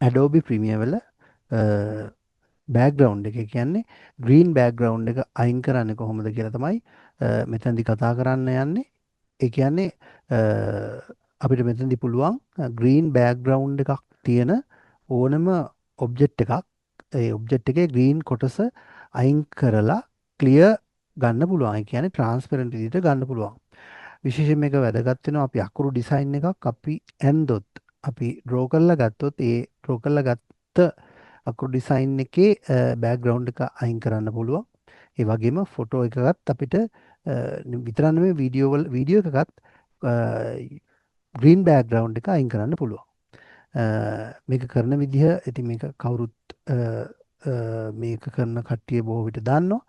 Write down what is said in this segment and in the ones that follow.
Adobe Premiere වල බෑග්‍රවුන්ඩ් එක කියන්නේ ග්‍රීන් බෑග්‍රවුන්ඩ් එක අයින් කරන්නේ කොහොමද කියලා තමයි මෙතනදී කතා කරන්න යන්නේ. ඒ කියන්නේ අපිට මෙතනදී පුළුවන් ග්‍රීන් බෑග්‍රවුන්ඩ් එකක් තියෙන ඕනම ඔබ්ජෙක්ට් එකක් ඒ ඔබ්ජෙක්ට් එකේ ග්‍රීන් කොටස අයින් කරලා ක්ලියර් ගන්න පුළුවන්. ඒ කියන්නේ ට්‍රාන්ස්පරන්ට් විදිහට ගන්න පුළුවන්. විශේෂයෙන් මේක වැදගත් වෙනවා අපි අකුරු ඩිසයින් එකක් අපි ඇන්දොත් අපි ඩ්‍රෝ කරලා ගත්තොත් ඒ ඩ්‍රෝ කරලා ගත්ත අකුරු ඩිසයින් එකේ බෑග්ග්‍රවුන්ඩ් එක අයින් කරන්න පුළුවන්. ඒ වගේම ෆොටෝ එකකත් අපිට විතරක් නෙමෙයි වීඩියෝ එකකත් ග්‍රීන් බෑග්ග්‍රවුන්ඩ් එක අයින් කරන්න පුළුවන්. මේක කරන විදිහ ඉතින් මේක කවුරුත් මේක කරන කට්ටිය බොහෝ විට දන්නවා.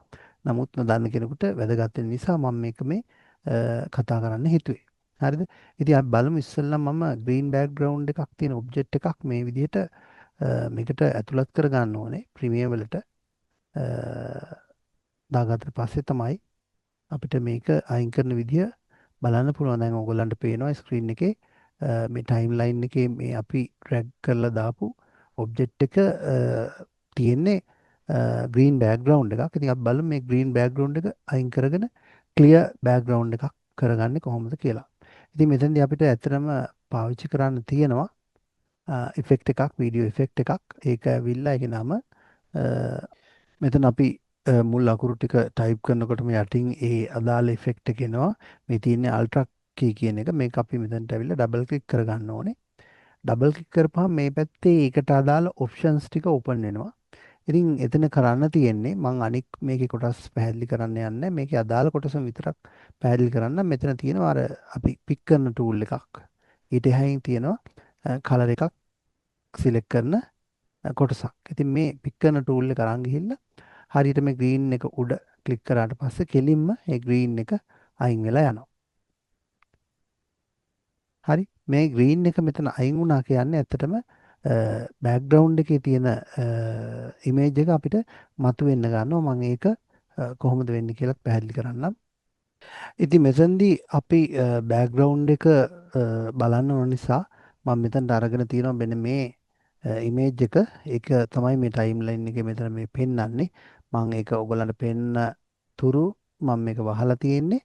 නමුත් නොදන්න කෙනෙකුට වැදගත් වෙන නිසා මම මේක මේ කතා කරන්න හිතුවේ. හරිද? ඉතින් අපි බලමු ඉස්සෙල්ලා මම ග්‍රීන් බෑග්ග්‍රවුන්ඩ් එකක් තියෙන ඔබ්ජෙක්ට් එකක් මේ විදිහට මේකට ඇතුළත් කර ගන්න ඕනේ ප්‍රීමියර් වලට. දාගත්තට පස්සේ තමයි අපිට මේක අයින් කරන විදිය බලන්න පුළුවන්. දැන් ඕගොල්ලන්ට පේනවා ස්ක්‍රීන් එකේ මේ ටයිම්ලයින් එකේ මේ අපි ඩ්‍රැග් කරලා දාපු ඔබ්ජෙක්ට් එක තියෙන්නේ ග්‍රීන් බෑග්ග්‍රවුන්ඩ් එකක්. ඉතින් අපි බලමු මේ ග්‍රීන් බෑග්ග්‍රවුන්ඩ් එක අයින් කරගෙන ක්ලියර් බෑග්ග්‍රවුන්ඩ් එකක් කරගන්නේ කොහොමද කියලා. ඉතින් මෙතනදී අපිට ඇත්තටම පාවිච්චි කරන්න තියෙනවා ඉෆෙක්ට් එකක්, වීඩියෝ ඉෆෙක්ට් එකක්. ඒක ඇවිල්ලා ඒකේ නම මෙතන අපි මුල් අකුරු ටික ටයිප් කරනකොටම යටින් ඒ අදාළ ඉෆෙක්ට් එක එනවා. මේ තියෙන්නේ අල්ට්‍රා කී කියන එක. මේක අපි මෙතනට ඇවිල්ලා ඩබල් ක්ලික් කරගන්න ඕනේ. ඩබල් ක්ලික් කරපුවාම මේ පැත්තේ ඒකට අදාළ ඔප්ෂන්ස් ටික ඕපන් වෙනවා. ඉතින් එතන කරන්න තියෙන්නේ මම අනික් මේකේ කොටස් පැහැදිලි කරන්න යන්නේ. මේකේ අදාළ කොටසම විතරක් පැහැදිලි කරන්න. මෙතන තියෙනවා අර අපි පික් කරන ටූල් එකක්. ඊට එහායින් තියෙනවා කලර් එකක් සිලෙක්ට් කරන කොටසක්. ඉතින් මේ පික් කරන ටූල් එක අරන් ගිහිල්ලා හරියට මේ ග්‍රීන් එක උඩ ක්ලික් කරාට පස්සේ කෙලින්ම ඒ ග්‍රීන් එක අයින් වෙලා යනවා. හරි. මේ ග්‍රීන් එක මෙතන අයින් වුණා කියන්නේ ඇත්තටම බෑග්ග්‍රවුන්ඩ් එකේ තියෙන ඉමේජ් එක අපිට මතුවෙන්න ගන්නවා. මම ඒක කොහොමද වෙන්නේ කියලා පැහැදිලි කරන්නම්. ඉතින් මෙතනදී අපි බෑග්ග්‍රවුන්ඩ් එක බලන්න ඕන නිසා මම මෙතනට අරගෙන තියෙනවා මෙන්න මේ ඉමේජ් එක. ඒක තමයි මේ ටයිම්ලයින් එකේ මෙතන මේ පෙන්වන්නේ. මම ඒක ඔයගොල්ලන්ට පෙන්න තුරු මම මේක වහලා තියෙන්නේ.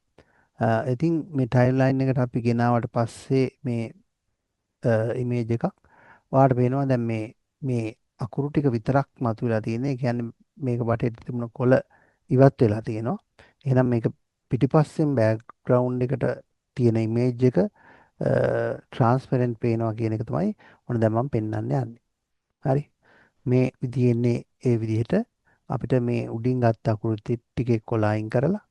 ඉතින් මේ ටයිම්ලයින් එකට අපි ගෙනාවට පස්සේ මේ ඉමේජ් එකක් ඔයාලට පේනවා දැන් මේ අකුරු ටික විතරක් මතුවලා තියෙන්නේ. ඒ කියන්නේ මේක වටේට තිබුණ කොළ ඉවත් වෙලා තියෙනවා. එහෙනම් මේක පිටිපස්සෙන් බෑග්ග්‍රවුන්ඩ් එකට තියෙන ඉමේජ් එක ට්‍රාන්ස්පරන්ට් පේනවා කියන එක තමයි ඔන්න දැන් මම පෙන්වන්න යන්නේ. හරි. මේ විදිහේ ඒ විදිහට අපිට මේ උඩින් ගත්ත අකුරු ටිකේ කොළ අයින් කරලා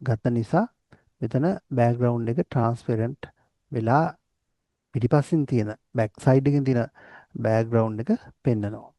ගත්ත නිසා මෙතන බෑග්ග්‍රවුන්ඩ් එක ට්‍රාන්ස්පරන්ට් වෙලා පිටිපස්සෙන් තියෙන බෑක් සයිඩ් එකෙන් තියෙන බෑග්ග්‍රවුන්ඩ් එක පෙන්නනවා.